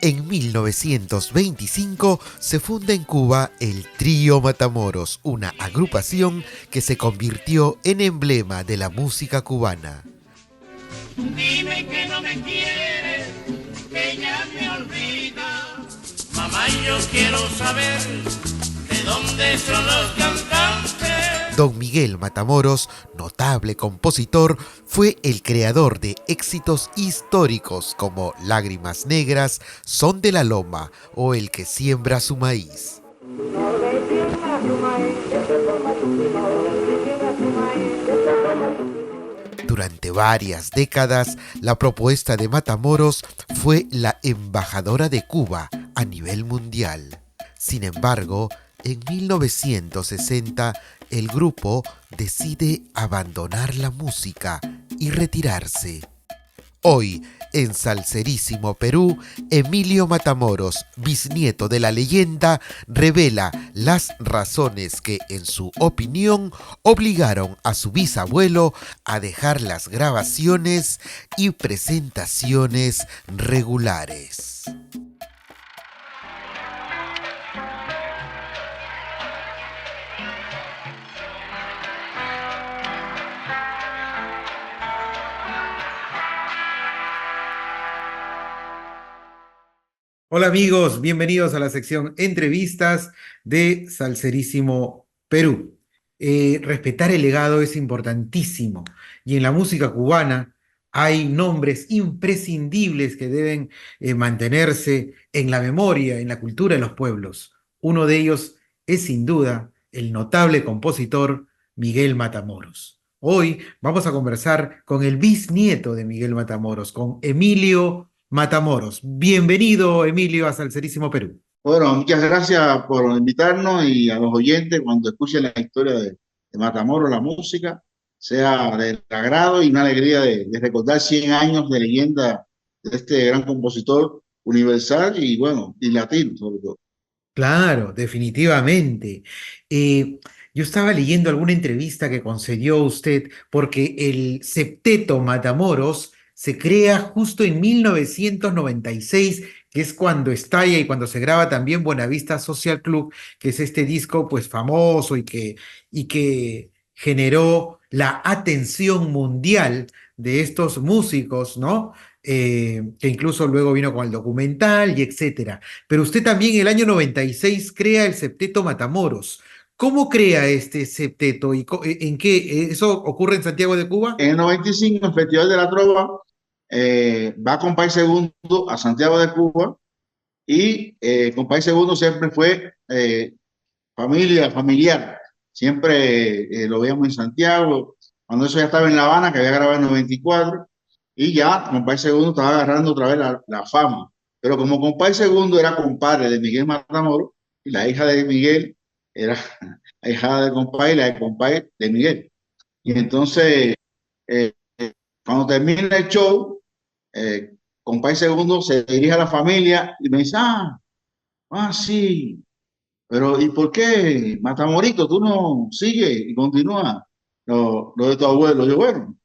En 1925 se funda en Cuba el Trío Matamoros, una agrupación que se convirtió en emblema de la música cubana. Dime que no me quieres, que ya me olvidas. Mamá, yo quiero saber de dónde son los cantantes. Don Miguel Matamoros, notable compositor, fue el creador de éxitos históricos como Lágrimas Negras, Son de la Loma o El que siembra su maíz. Durante varias décadas, la propuesta de Matamoros fue la embajadora de Cuba a nivel mundial. Sin embargo, en 1960, el grupo decide abandonar la música y retirarse. Hoy, en Salserísimo Perú, Emilio Matamoros, bisnieto de la leyenda, revela las razones que, en su opinión, obligaron a su bisabuelo a dejar las grabaciones y presentaciones regulares. Hola amigos, bienvenidos a la sección Entrevistas de Salserísimo Perú. Respetar el legado es importantísimo y en la música cubana hay nombres imprescindibles que deben mantenerse en la memoria, en la cultura de los pueblos. Uno de ellos es sin duda el notable compositor Miguel Matamoros. Hoy vamos a conversar con el bisnieto de Miguel Matamoros, con Emilio Matamoros. Bienvenido, Emilio, a Salserísimo Perú. Bueno, muchas gracias por invitarnos y a los oyentes cuando escuchen la historia de Matamoros, la música, sea del agrado y una alegría de recordar 100 años de leyenda de este gran compositor universal y bueno, y latino sobre todo. Claro, definitivamente. Yo estaba leyendo alguna entrevista que concedió usted porque el septeto Matamoros se crea justo en 1996, que es cuando estalla y cuando se graba también Buenavista Social Club, que es este disco pues famoso y que generó la atención mundial de estos músicos, ¿no? Que incluso luego vino con el documental y etcétera. Pero usted también en el año 96 crea el Septeto Matamoros. ¿Cómo crea este septeto y en qué? ¿Eso ocurre en Santiago de Cuba? En el 95, el Festival de la Trova va con País Segundo a Santiago de Cuba y con País Segundo siempre fue familiar. Siempre lo veíamos en Santiago, cuando eso ya estaba en La Habana, que había grabado en 94, y ya Compay Segundo estaba agarrando otra vez la fama. Pero como Compay Segundo era compadre de Miguel Matamoros, y la hija de Miguel era la hija de Compay y la de Compay de Miguel. Y entonces, eh, cuando termina el show, Compay Segundo se dirige a la familia y me dice, sí. Pero, ¿y por qué, Matamorito, tú no sigues y continúas lo de tu abuelo? Yo, bueno,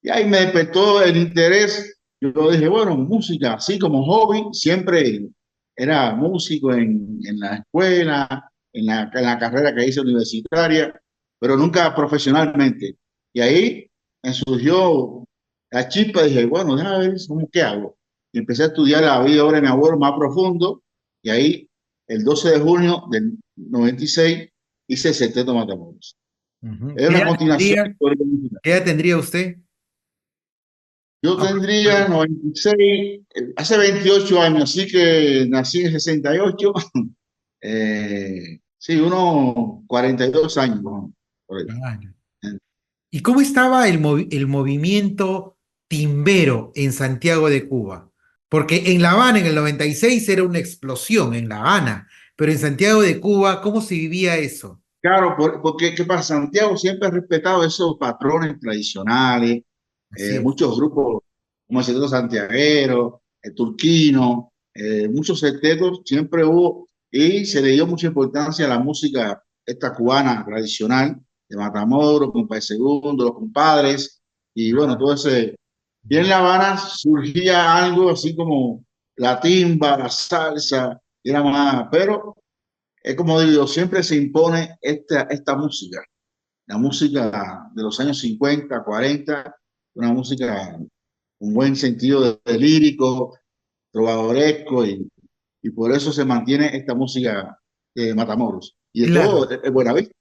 y ahí me despertó el interés. Yo dije, bueno, música, así como hobby, siempre era músico en la escuela, en la carrera que hice universitaria, pero nunca profesionalmente. Y ahí me surgió la chispa, dije, bueno, déjame ver cómo qué hago. Y empecé a estudiar la vida ahora de mi abuelo más profundo, y ahí, el 12 de junio del 96, hice el Septeto Matamoros. Ujú. Es una continuación histórica. ¿Qué edad tendría usted? Yo tendría 96, hace 28 años, así que nací en 68. Sí, unos 42 años, ¿no? Por ahí. Claro. ¿Y cómo estaba el movimiento timbero en Santiago de Cuba? Porque en La Habana en el 96 era una explosión en La Habana, pero en Santiago de Cuba, ¿cómo se vivía eso? Claro, porque ¿qué pasa? Santiago siempre ha respetado esos patrones tradicionales, Así es. muchos grupos como el Secreto Santiaguero, el Turquino, muchos sectetos siempre hubo y se le dio mucha importancia a la música esta cubana tradicional de Matamoros, Compay Segundo, los compadres y bueno, todo ese. Y en La Habana surgía algo así como la timba, la salsa, era más, pero es como digo, siempre se impone esta música, la música de los años 50, 40, una música con buen sentido de lírico, trovadoresco, y por eso se mantiene esta música de Matamoros. Y de Claro. todo es buena vista.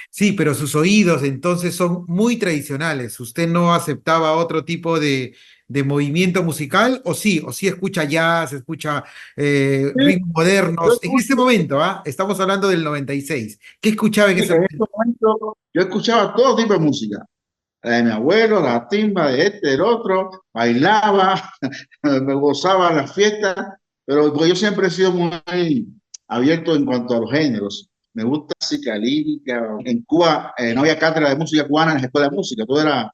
Sí, pero sus oídos entonces son muy tradicionales. ¿Usted no aceptaba otro tipo de movimiento musical? O sí escucha jazz, escucha ritmos Yo modernos. En ese escucho, momento, ¿ah? Estamos hablando del 96. ¿Qué escuchaba en en ese este momento? momento, yo escuchaba todo tipo de música. La de mi abuelo, la timba de este, del otro, bailaba, me gozaba las fiestas, pero pues, yo siempre he sido muy abierto en cuanto a los géneros. Me gusta música lírica. En Cuba no había cátedra de música cubana en las escuelas de música, todo era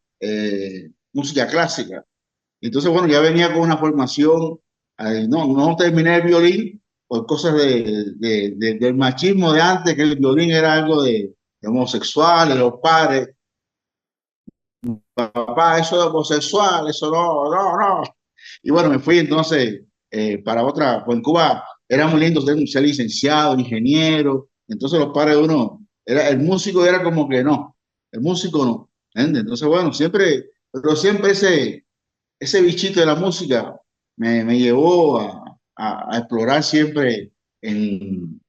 música clásica. Entonces, bueno, ya venía con una formación, no terminé el violín por cosas del machismo de antes, que el violín era algo de homosexual, de los padres. Papá, eso de homosexual, eso no. Y bueno, me fui entonces para otra, pues en Cuba era muy lindo ser licenciado, ingeniero, entonces los padres de uno, el músico era como que no, el músico no, ¿entiendes? Entonces bueno, pero siempre ese bichito de la música me llevó a explorar siempre en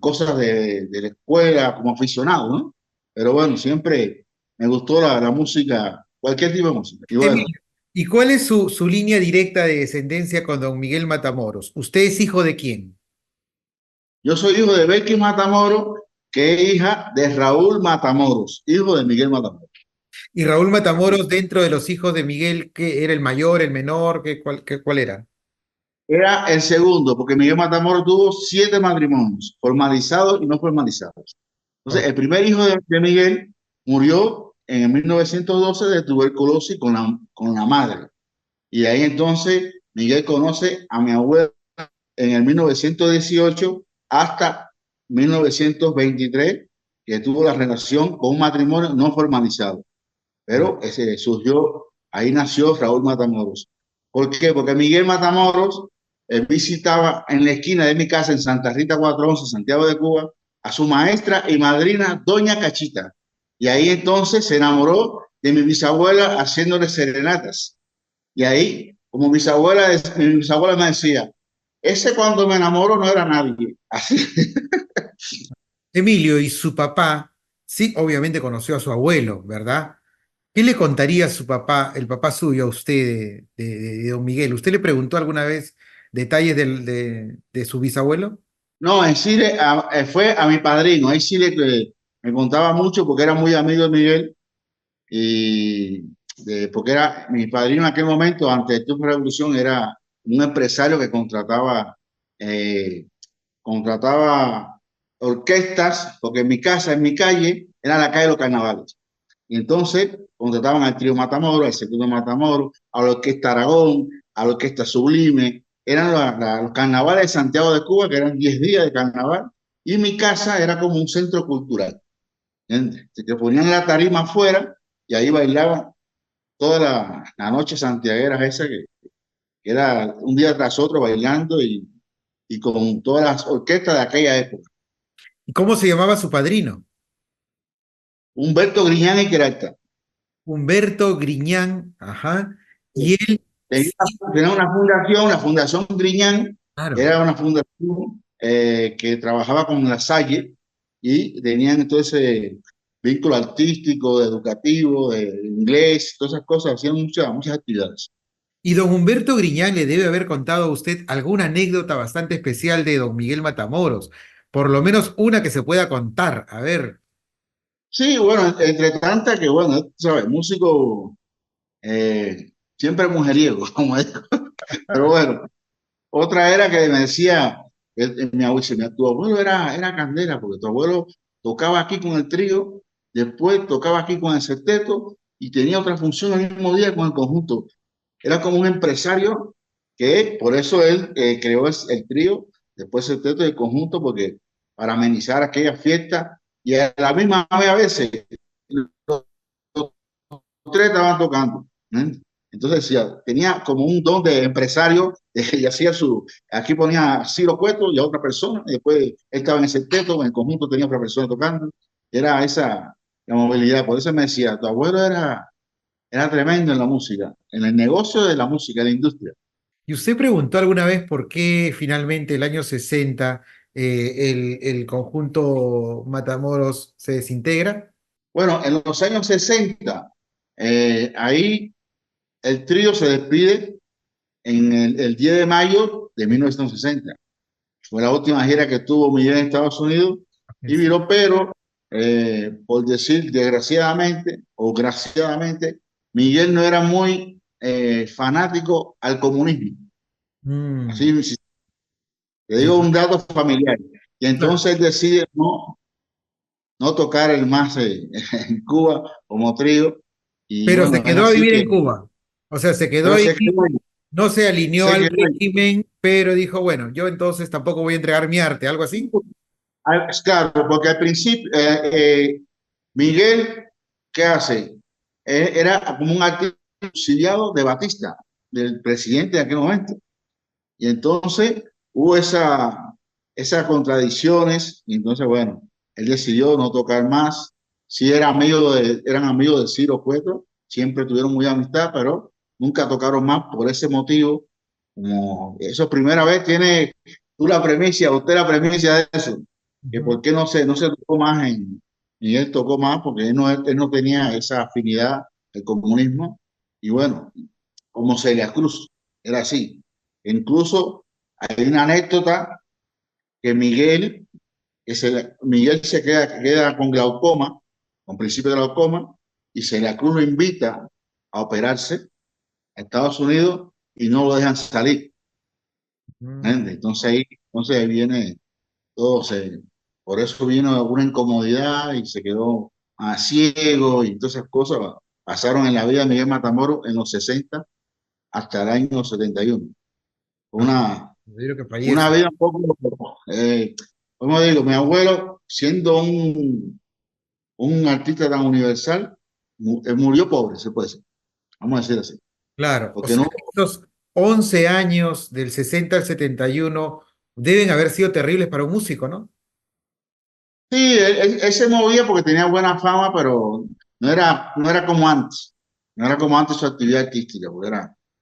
cosas de la escuela como aficionado, ¿no? Pero bueno, siempre me gustó la música, cualquier tipo de música. Y bueno, Emilio, ¿y cuál es su línea directa de descendencia con don Miguel Matamoros? ¿Usted es hijo de quién? yo soy hijo de Becky Matamoros, que es hija de Raúl Matamoros, hijo de Miguel Matamoros. Y Raúl Matamoros, dentro de los hijos de Miguel, ¿qué era el mayor, el menor? ¿Cuál era? Era el segundo, porque Miguel Matamoros tuvo 7 matrimonios, formalizados y no formalizados. Entonces, Ok. el primer hijo de Miguel murió en 1912 de tuberculosis con la madre. Y ahí entonces Miguel conoce a mi abuelo en el 1918 hasta 1923, que tuvo la relación con un matrimonio no formalizado. Ah. Pero ese surgió, ahí nació Raúl Matamoros. ¿Por qué? Porque Miguel Matamoros visitaba en la esquina de mi casa en Santa Rita 411, Santiago de Cuba, a su maestra y madrina, Doña Cachita. Y ahí entonces se enamoró de mi bisabuela haciéndole serenatas. Y ahí, como mi bisabuela me decía, ese cuando me enamoro no era nadie. Así. Emilio, y su papá, sí, obviamente conoció a su abuelo, ¿verdad? ¿Qué le contaría a su papá, el papá suyo, a usted de don Miguel? ¿Usted le preguntó alguna vez detalles de su bisabuelo? No, en Chile fue a mi padrino. Ahí sí me contaba mucho porque era muy amigo de Miguel y porque era mi padrino en aquel momento, antes de tu revolución, era un empresario que eh, contrataba orquestas, porque en mi casa, en mi calle, era la calle de los carnavales. Y entonces contrataban al trío Matamoros, al segundo Matamoros, a la orquesta Aragón, a la orquesta Sublime. Eran los carnavales de Santiago de Cuba, que eran 10 días de carnaval. Y mi casa era como un centro cultural. ¿Entiendes? Se ponían la tarima afuera y ahí bailaban toda la noche santiaguera esa, que era un día tras otro bailando y con todas las orquestas de aquella época. ¿Y cómo se llamaba su padrino? Humberto Griñán y Queralta. Humberto Griñán, ajá. Y él, Tenía, sí, tenía una fundación, la Fundación Griñán, claro. era una fundación que trabajaba con la Salle y tenían entonces vínculo artístico, educativo, de inglés, todas esas cosas, hacían muchas actividades. Y don Humberto Griñán le debe haber contado a usted alguna anécdota bastante especial de don Miguel Matamoros, por lo menos una que se pueda contar. A ver. Sí, bueno, entre tantas que, bueno, tú sabes, músico siempre mujeriego, como es. Pero bueno, otra era que me decía, mi abuelo, tu abuelo era candela, porque tu abuelo tocaba aquí con el trío, después tocaba aquí con el sexteto y tenía otra función el mismo día con el conjunto. Era como un empresario que por eso él creó el trío, después el sexteto y el conjunto, porque para amenizar aquella fiesta y a la misma vez a veces los tres estaban tocando. ¿Eh? Entonces decía, tenía como un don de empresario y hacía aquí ponía a Ciro Cueto y a otra persona, y después él estaba en ese teto, en el conjunto tenía otra persona tocando, era esa la movilidad. Por eso me decía, tu abuelo era tremendo en la música, en el negocio de la música, en la industria. ¿Y usted preguntó alguna vez por qué finalmente el año 60 el conjunto Matamoros se desintegra? Bueno, en los años 60, ahí el trío se despide en el 10 de mayo de 1960. Fue la última gira que tuvo Miguel en Estados Unidos y viró, pero por decir desgraciadamente o graciadamente, Miguel no era muy fanático al comunismo. Mm, Así, si te digo ya, un dato familiar. Y claro. entonces él decide no tocar el más en Cuba como trío. Y Pero se bueno, es quedó a así vivir que, en Cuba. O sea, se quedó pero ahí, se quedó ahí, no se alineó se al quedó ahí. régimen, pero dijo, bueno, yo entonces tampoco voy a entregar mi arte, algo así. Es claro, porque al principio Miguel, ¿qué hace? Era como un acto subsidiado de Batista, del presidente de aquel momento. Y entonces hubo esas contradicciones, y entonces, bueno, él decidió no tocar más. Sí eran amigos de Ciro Cueto, siempre tuvieron muy amistad, pero nunca tocaron más por ese motivo. Como eso primera vez tiene tú la premisa, usted la premisa de eso, que Ujú. por qué no se tocó más y él tocó más porque él no tenía esa afinidad del comunismo. Y bueno, como Celia Cruz, era así. Incluso hay una anécdota que Miguel se queda con glaucoma, con principio de glaucoma, y Celia Cruz lo invita a operarse a Estados Unidos y no lo dejan salir. Mm. ¿Entiendes? Entonces ahí viene todo, por eso vino una incomodidad y se quedó ciego y todas esas cosas pasaron en la vida de Miguel Matamoros en los 60 hasta el año 71. Hasta Una, yo creo que una fallece. vida un poco, como digo, mi abuelo, siendo un artista tan universal, murió pobre, se puede decir, vamos a decir así, Claro, o porque sea no, que esos 11 años del 60 al 71 deben haber sido terribles para un músico, ¿no? sí, él se movía porque tenía buena fama, pero no era como antes, no era como antes su actividad artística, porque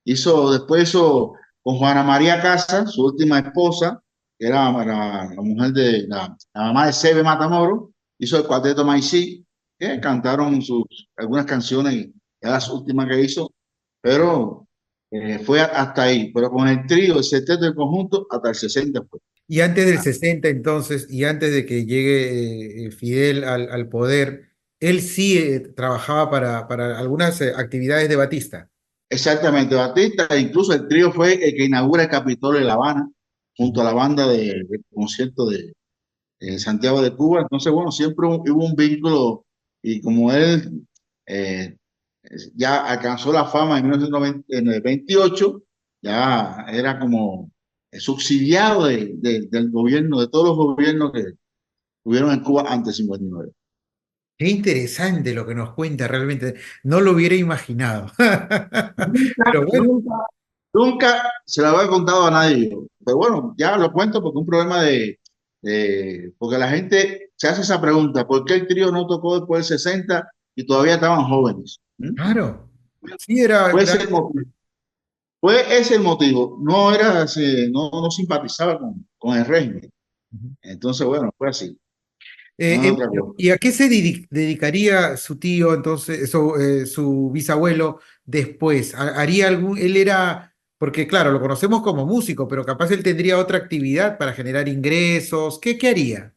después hizo con Juana María Casas, su última esposa, que era la mujer de la mamá de Sebe Matamoros, hizo el cuarteto Maicí, que cantaron algunas canciones, y ya las últimas que hizo, pero fue hasta ahí, pero con el trío, el sexteto del conjunto, hasta el 60 fue. Y antes del 60 entonces, y antes de que llegue Fidel al poder, él sí trabajaba para algunas actividades de Batista. Exactamente, Batista, incluso el trío fue el que inaugura el Capitolio de La Habana, junto Ujú. a la banda de concierto de Santiago de Cuba. Entonces, bueno, siempre hubo un vínculo y como él eh, ya alcanzó la fama en 1928, ya era como subsidiado del gobierno, de todos los gobiernos que tuvieron en Cuba antes de 59. Qué interesante lo que nos cuenta realmente. No lo hubiera imaginado. Nunca, Pero bueno, nunca, nunca se lo había contado a nadie yo. Pero bueno, ya lo cuento porque es un problema porque la gente se hace esa pregunta, ¿por qué el trío no tocó después del 60 y todavía estaban jóvenes? ¿Mm? claro. Sí, era Fue ese gran. el motivo. Fue ese el motivo. No era así, no simpatizaba con el régimen. Entonces, bueno, fue así. No es otra Emilio, cosa. ¿y a qué se dedicaría su tío, entonces, su bisabuelo después? ¿Haría algún, él era, porque claro, lo conocemos como músico, pero capaz él tendría otra actividad para generar ingresos? ¿Qué haría?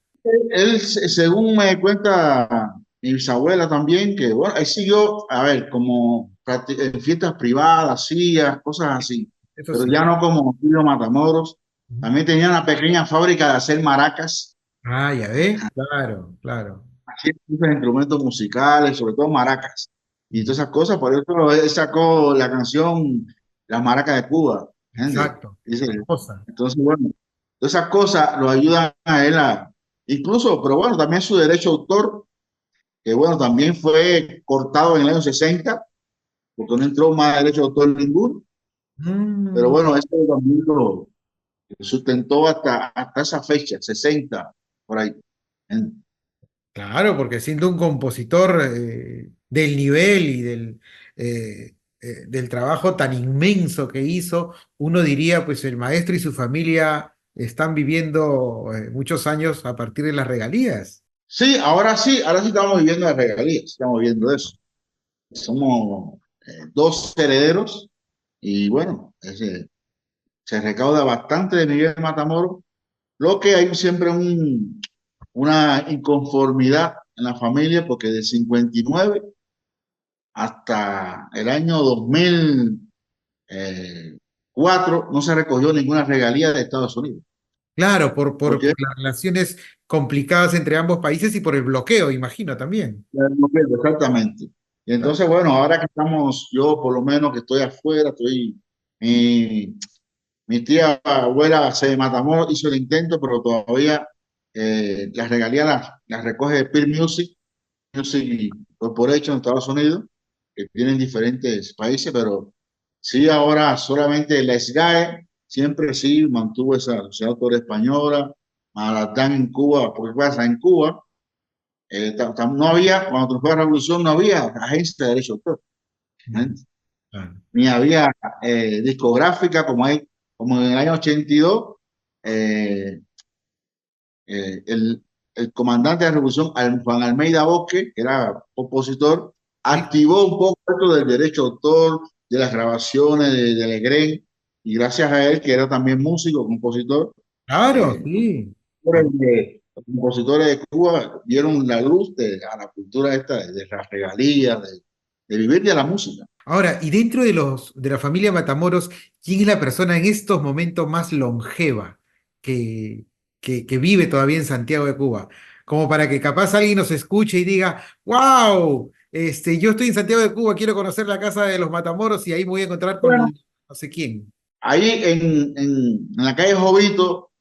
Él, según me cuenta mi bisabuela también, que bueno, él siguió, a ver, como en fiestas privadas, hacía cosas así, Eso pero sí. ya no como Julio Matamoros. Ujú. También tenía una pequeña fábrica de hacer maracas, Ah, ya ve, claro, claro. hacía muchos instrumentos musicales, sobre todo maracas, y Ujú. todas esas cosas. Por eso él sacó la canción Las Maracas de Cuba, ¿entiendes? Exacto, Dice, hermosa. entonces, bueno, todas esas cosas lo ayudan a él incluso, pero bueno, también su derecho a autor que bueno, también fue cortado en el año 60 porque no entró más derecho de autor ninguno. Pero Mm, bueno, eso también lo sustentó hasta esa fecha, 60 por ahí. En- claro, porque siendo un compositor del nivel y del trabajo tan inmenso que hizo, uno diría, pues el maestro y su familia están viviendo muchos años a partir de las regalías. sí, ahora sí estamos viviendo las regalías, estamos viendo eso. Somos dos herederos y bueno, se recauda bastante de Miguel Matamoros, lo que hay siempre una inconformidad en la familia porque de 59 hasta el año 2004 no se recogió ninguna regalía de Estados Unidos. Claro, por Porque las relaciones complicadas entre ambos países y por el bloqueo, imagino también. exactamente. Y Claro. entonces, bueno, ahora que estamos, yo por lo menos que estoy afuera, mi, mi tía abuela se Matamoros hizo el intento, pero todavía las regalías las recoge Peer Music Corporation en Estados Unidos, que tienen diferentes países, pero sí ahora solamente la SGAE siempre sí mantuvo esa sociedad autora española, Maratán en Cuba, porque pasa en Cuba, no había, cuando fue la revolución, no había agencia de derecho de autor, ¿eh? Mm, claro. Ni había discográfica como en el año 82, eh, el comandante de la revolución, Juan Almeida Bosque, que era opositor, Sí, activó un poco esto del derecho de autor, de las grabaciones de Legren, y gracias a él, que era también músico, compositor, claro, eh, sí. los compositores de Cuba dieron la luz a la cultura esta de las regalías, de vivir de la música. Ahora, y dentro de la familia Matamoros, ¿quién es la persona en estos momentos más longeva que, que vive todavía en Santiago de Cuba? Como para que capaz alguien nos escuche y diga, wow, yo estoy en Santiago de Cuba, quiero conocer la casa de los Matamoros y ahí me voy a encontrar con Bueno, no sé quién. ahí en la calle Jovito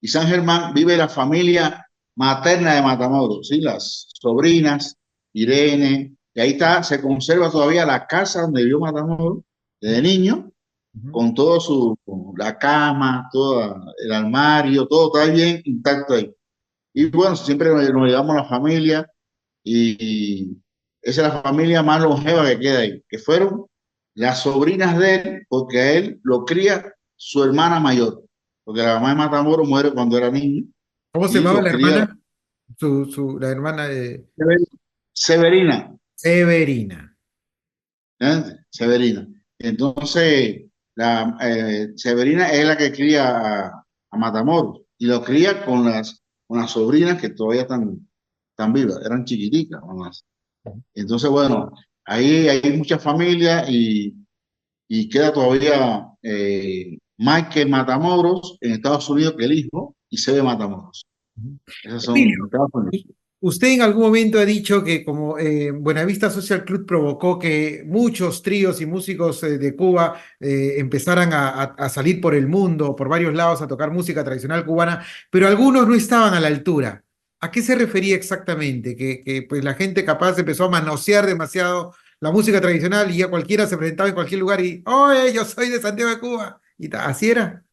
y San Germán vive la familia materna de Matamoros, ¿sí? Las sobrinas, Irene, y ahí está, se conserva todavía la casa donde vivió Matamoros desde niño, Ujú. con todo la cama, todo el armario, todo está bien intacto ahí. Y bueno, siempre nos llevamos la familia y esa es la familia más longeva que queda ahí, que fueron las sobrinas de él, porque a él lo cría su hermana mayor, porque la mamá de Matamoros muere cuando era niño ¿Cómo se y llamaba lo la cría hermana? La hermana de Severina, Severina. ¿eh? Severina. Entonces, Severina es la que cría a Matamoros y lo cría con las sobrinas que todavía están vivas, eran chiquiticas, mamás. Entonces, bueno, ahí hay mucha familia y queda todavía Michael Matamoros en Estados Unidos, que el hijo, y Sebe Matamoros. Esos son Emilio, Estados Unidos. usted en algún momento ha dicho que como Buenavista Social Club provocó que muchos tríos y músicos de Cuba empezaran a salir por el mundo, por varios lados, a tocar música tradicional cubana, pero algunos no estaban a la altura. ¿A qué se refería exactamente? Que, pues la gente capaz empezó a manosear demasiado la música tradicional y ya cualquiera se presentaba en cualquier lugar y, oye, yo soy de Santiago de Cuba. Así era.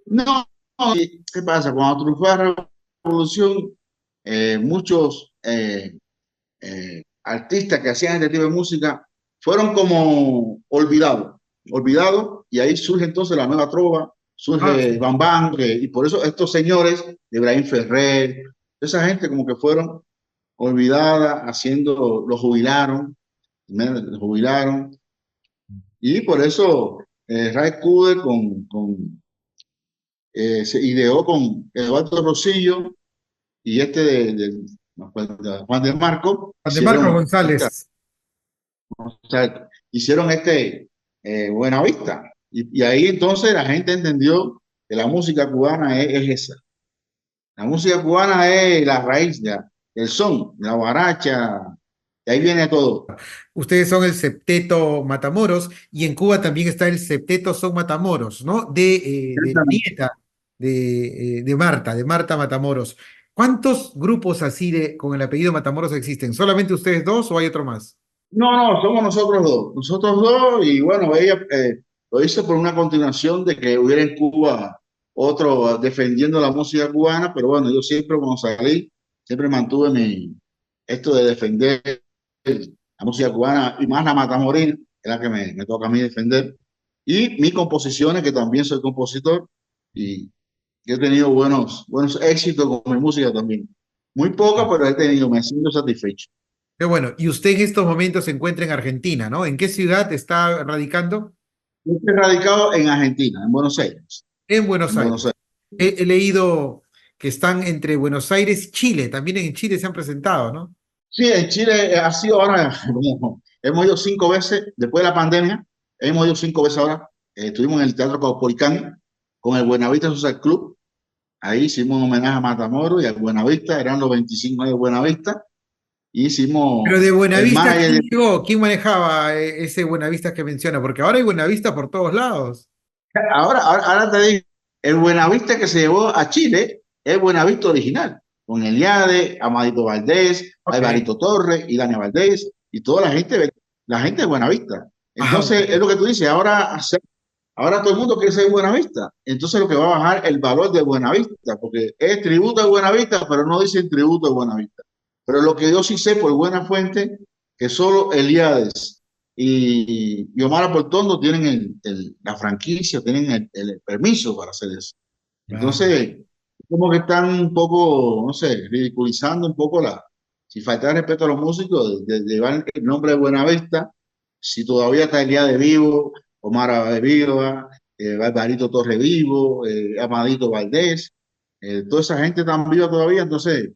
No, ¿qué pasa? Cuando triunfó la revolución, muchos artistas que hacían este tipo de música fueron como olvidados, y ahí surge entonces la nueva trova, Ah, surge sí. Bam Bam, y por eso estos señores, Ibrahim Ferrer, esa gente como que fueron olvidadas, lo jubilaron, lo jubilaron, y por eso Ray Cooder se ideó con Eduardo Rosillo y no, pues, Juan de Marco, Juan de Marcos González. o sea, hicieron Buenavista. Y ahí entonces la gente entendió que la música cubana es esa. La música cubana es la raíz del son, la guaracha, de ahí viene todo. Ustedes son el Septeto Matamoros y en Cuba también está el Septeto Son Matamoros, ¿no? De la nieta de Marta Matamoros. ¿Cuántos grupos así con el apellido Matamoros existen? ¿Solamente ustedes dos o hay otro más? No, no, somos nosotros dos, y bueno, ella lo hizo por una continuación de que hubiera en Cuba otro defendiendo la música cubana, pero bueno, yo siempre cuando salí, siempre mantuve esto de defender la música cubana y más la matamorina, que es la que me toca a mí defender, y mis composiciones, que también soy compositor, y yo he tenido buenos éxitos con mi música también. Muy poca, pero he tenido, me siento satisfecho. Qué bueno. Y usted en estos momentos se encuentra en Argentina, ¿no? ¿En qué ciudad está radicando? Yo estoy radicado en Argentina, en Buenos Aires. En Buenos En Buenos Aires. Aires. He leído que están entre Buenos Aires y Chile. También en Chile se han presentado, ¿no? Sí, en Chile ha sido ahora, como hemos ido 5 veces después de la pandemia, hemos ido 5 veces ahora. Estuvimos en el Teatro Caupolicán con el Buenavista Social Club. Ahí hicimos un homenaje a Matamoros y al Buenavista, eran los 25 años de Buenavista. Y Pero hicimos de el Buenavista, manager. ¿quién llegó? ¿Quién manejaba ese Buenavista que menciona? Porque ahora hay Buenavista por todos lados. Ahora te digo, el Buenavista que se llevó a Chile es el Buenavista original, con Eliade, Amadito Valdés, Ok. Alvarito Torres y Daniel Valdés y toda la gente de Buenavista. Ah, ok. Entonces, es lo que tú dices, ahora todo el mundo quiere ser Buenavista. Entonces, lo que va a bajar el valor de Buenavista, porque es tributo de Buenavista, pero no dicen tributo de Buenavista. Pero lo que yo sí sé por buena fuente, que solo Eliades y Omar Portondo tienen la franquicia, tienen el permiso para hacer eso. Ah, Entonces, como que están un poco, no sé, ridiculizando un poco si falta respeto a los músicos, de llevar el nombre de Buenavista, si todavía está Eliade vivo, Omar de Viva, Barbarito Torre vivo, Amadito Valdés, toda esa gente tan viva todavía. Entonces,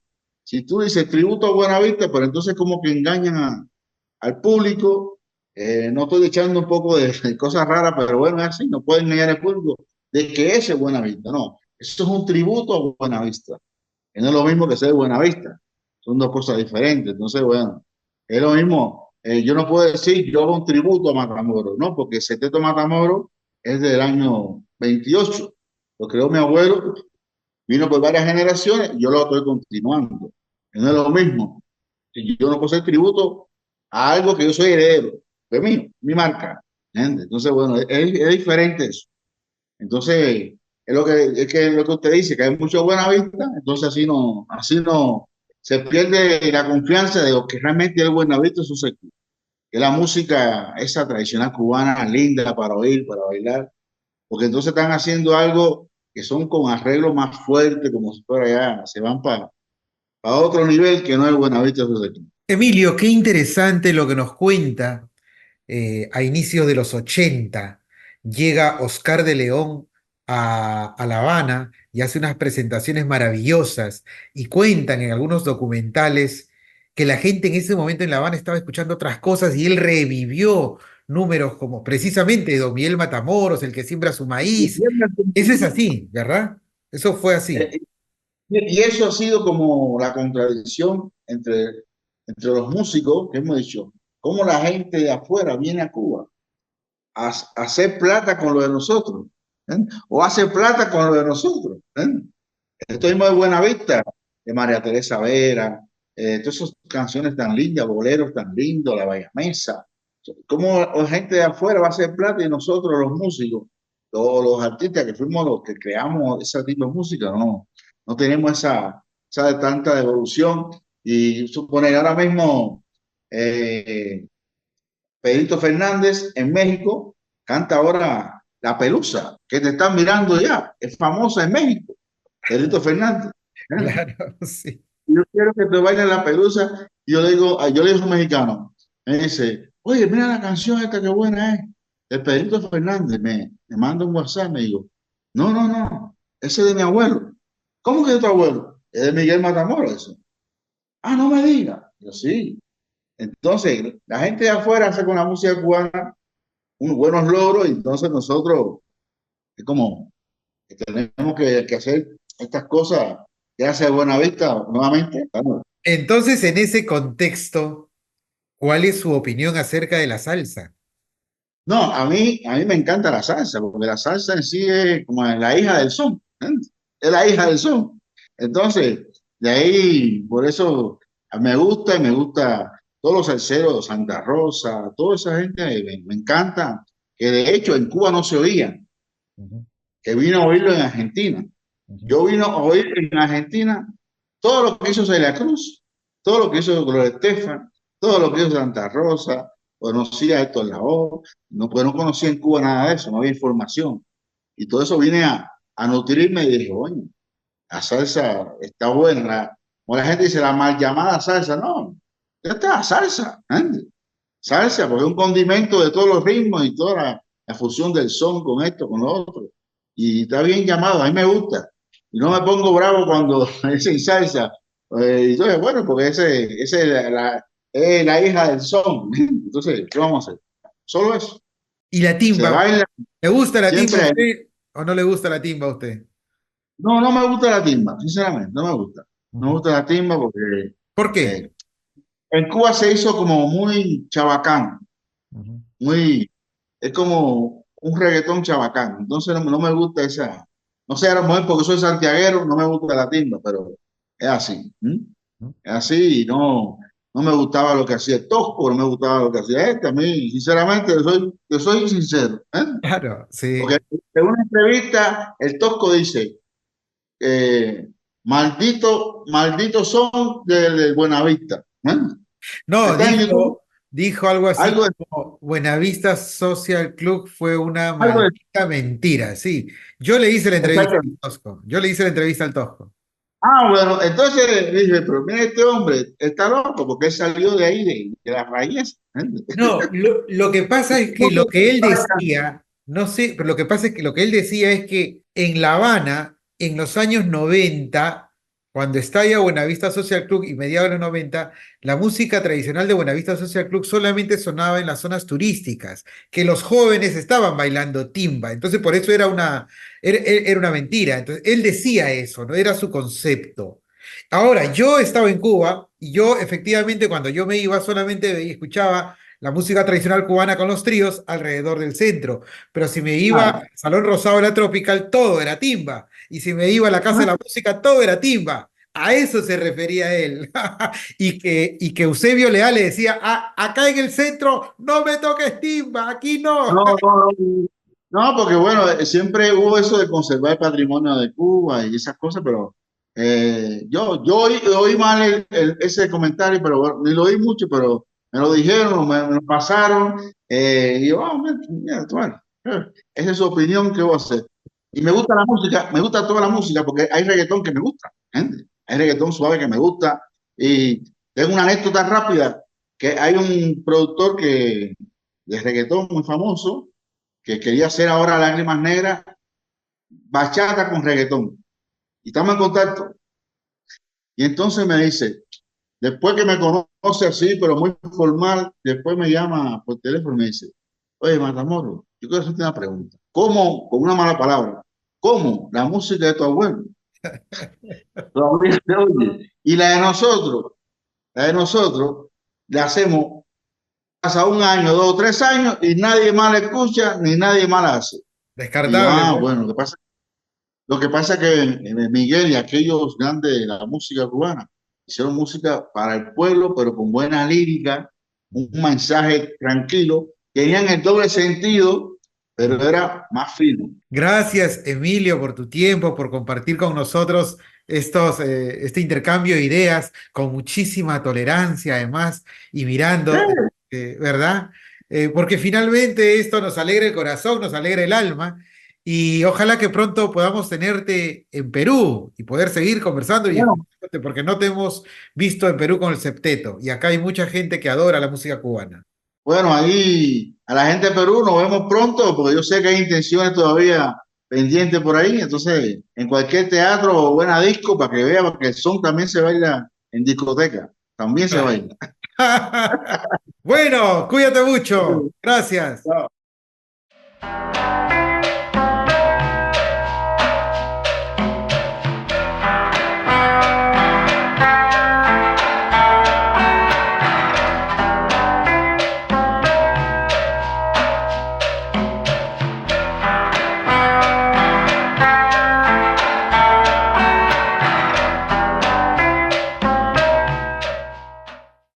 si tú dices tributo a Buenavista, pero entonces como que engañan al público. No estoy echando un poco de cosas raras, pero bueno, es así, no pueden engañar al público de que ese es Buenavista, no. Eso es un tributo a Buenavista, que no es lo mismo que ser Buenavista, son dos cosas diferentes. Entonces, bueno, es lo mismo. Yo no puedo decir yo hago un tributo a Matamoros, no, porque el Seteto Matamoros es del año 28, lo creó mi abuelo, vino por varias generaciones y yo lo estoy continuando. No es lo mismo. Yo no puedo hacer tributo a algo que yo soy heredero, de mí, mi marca. ¿Entiendes? Entonces, bueno, es diferente eso. Entonces, es lo que usted dice, que hay mucho buena vista, entonces así no se pierde la confianza de lo que realmente es buena vista en su sector. Que la música, esa tradicional cubana, linda para oír, para bailar, porque entonces están haciendo algo que son con arreglos más fuertes, como si fuera ya, se van para otro nivel que no es Buenavista de su sector. Emilio, qué interesante lo que nos cuenta. A inicios de los 80 llega Oscar de León a La Habana y hace unas presentaciones maravillosas y cuentan en algunos documentales que la gente en ese momento en La Habana estaba escuchando otras cosas y él revivió números como precisamente Don Miguel Matamoros, el que siembra su maíz. Eso es así, ¿verdad? Eso fue así. Y eso ha sido como la contradicción entre los músicos, que hemos dicho, cómo la gente de afuera viene a Cuba a hacer plata con lo de nosotros, ¿eh? O hace plata con lo de nosotros. ¿Eh? Esto mismo de Buenavista, de María Teresa Vera, todas esas canciones tan lindas, boleros tan lindos, La Bahía Mesa. ¿Cómo la gente de afuera va a hacer plata y nosotros los músicos, los artistas que fuimos los que creamos ese tipo de música, no tenemos esa tanta devolución? Y suponer ahora mismo eh, Pedrito Fernández en México canta ahora La Pelusa, que te están mirando ya, es famosa en México, Pedrito Fernández. ¿Eh? Claro, sí. Yo quiero que te baile La Pelusa. Y yo le digo a un mexicano, me dice, oye, mira la canción esta, qué buena es. El Pedrito Fernández me manda un WhatsApp, me digo, no, no, no, ese es de mi abuelo. ¿Cómo que de tu abuelo? Es de Miguel Matamoros eso. Ah, no me diga. Yo sí. Entonces, la gente de afuera hace con la música cubana unos buenos logros y entonces nosotros es como que tenemos que hacer estas cosas que hace Buenavista nuevamente. Claro. Entonces, en ese contexto, ¿cuál es su opinión acerca de la salsa? No, a mí me encanta la salsa, porque la salsa en sí es como la hija del son, ¿eh? Es la hija del son. Entonces, de ahí, por eso me gusta y me gusta. todos los salseros, Santa Rosa, toda esa gente me encanta, que de hecho en Cuba no se oía, Ujú, que vino a oírlo en Argentina. ujú. Yo vino a oír en Argentina todo lo que hizo Celia Cruz, todo lo que hizo Gloria Estefan, todo lo que hizo Santa Rosa, conocía a Héctor Lavoe, no, pues no conocía en Cuba nada de eso, no había información. Y todo eso vine a nutrirme y dije, oye, la salsa está buena. Como la gente dice, la mal llamada salsa, no, ya está, salsa, ¿eh? Salsa, porque es un condimento de todos los ritmos y toda la fusión del son con esto, con lo otro. Y está bien llamado, a mí me gusta. Y no me pongo bravo cuando dicen salsa. Y entonces, bueno, porque ese es la hija del son. Entonces, ¿qué vamos a hacer? Solo eso. ¿Y la Se timba? baila ¿Le gusta la timba a siempre. usted o no le gusta la timba a usted? No, no me gusta la timba, sinceramente, no me gusta. No me Ujú. gusta la timba porque ¿Por qué? eh, en Cuba se hizo como muy chabacán, Ujú. muy, es como un reggaetón chabacán. Entonces no me gusta esa, no sé, a lo mejor porque soy santiaguero, no me gusta la timba, pero es así. ¿M? Es así y no me gustaba lo que hacía el Tosco, no me gustaba lo que hacía este. A mí, sinceramente, yo soy sincero, ¿eh? Claro, Porque sí. en una entrevista el Tosco dice, eh, maldito son del Buenavista. ¿Eh? No, Está en YouTube, dijo algo así algo de, como Buenavista Social Club fue una algo de, maldita mentira, sí. Yo le hice la entrevista al exacto. Tosco. Yo le hice la entrevista al Tosco. Ah, bueno, entonces dije, pero mira, este hombre está loco porque él salió de ahí, de las raíces. ¿Eh? No, lo que pasa es que lo que él decía, no sé, pero lo que pasa es que lo que él decía es que en La Habana, en los años 90, cuando estalla Buenavista Social Club y mediados de los 90, la música tradicional de Buenavista Social Club solamente sonaba en las zonas turísticas, que los jóvenes estaban bailando timba, entonces por eso era una mentira. Entonces él decía eso, no era su concepto. Ahora, yo estaba en Cuba y yo efectivamente cuando yo me iba solamente escuchaba la música tradicional cubana con los tríos alrededor del centro. Pero si me iba Ah, al Salón Rosado de la Tropical, todo era timba. Y si me iba a la Casa de la Música, todo era timba. A eso se refería él. Y que Eusebio Leal le decía, "Ah, acá en el centro no me toques timba, aquí no." no, no, no, no, porque bueno, siempre hubo eso de conservar el patrimonio de Cuba y esas cosas, pero yo oí mal ese comentario, pero bueno, ni lo oí mucho, pero me lo dijeron, me lo pasaron, y yo, mira, bueno, esa es su opinión, ¿qué voy a hacer? Y me gusta la música, me gusta toda la música, porque hay reggaetón que me gusta, gente, hay reggaetón suave que me gusta, y tengo una anécdota rápida, que hay un productor de reggaetón muy famoso, que quería hacer ahora Lágrimas Negras, bachata con reggaetón. Y estamos en contacto. Y entonces me dice, después que me conoce así, pero muy formal, después me llama por teléfono y me dice, oye, Matamoros, yo quiero hacerte una pregunta. ¿Cómo, con una mala palabra, cómo la música de tu abuelo todavía se oye? Y la de nosotros, la hacemos, pasa un año, 2 o 3 años, y nadie más la escucha, ni nadie más la hace. Y yo, Descartable, pues. bueno, lo que pasa es que Miguel y aquellos grandes de la música cubana hicieron música para el pueblo, pero con buena lírica, un mensaje tranquilo, tenían el doble sentido, pero era más fino. Gracias, Emilio, por tu tiempo, por compartir con nosotros este intercambio de ideas con muchísima tolerancia, además, y mirando, ¿verdad? Porque finalmente esto nos alegra el corazón, nos alegra el alma, y ojalá que pronto podamos tenerte en Perú y poder seguir conversando y Bueno, escuchándote, porque no te hemos visto en Perú con el septeto, y acá hay mucha gente que adora la música cubana. bueno, ahí a la gente de Perú nos vemos pronto, porque yo sé que hay intenciones todavía pendientes por ahí, entonces en cualquier teatro o buena disco, para que vean, porque el son también se baila en discoteca, también se baila. Bueno, cuídate mucho. Gracias. Chao.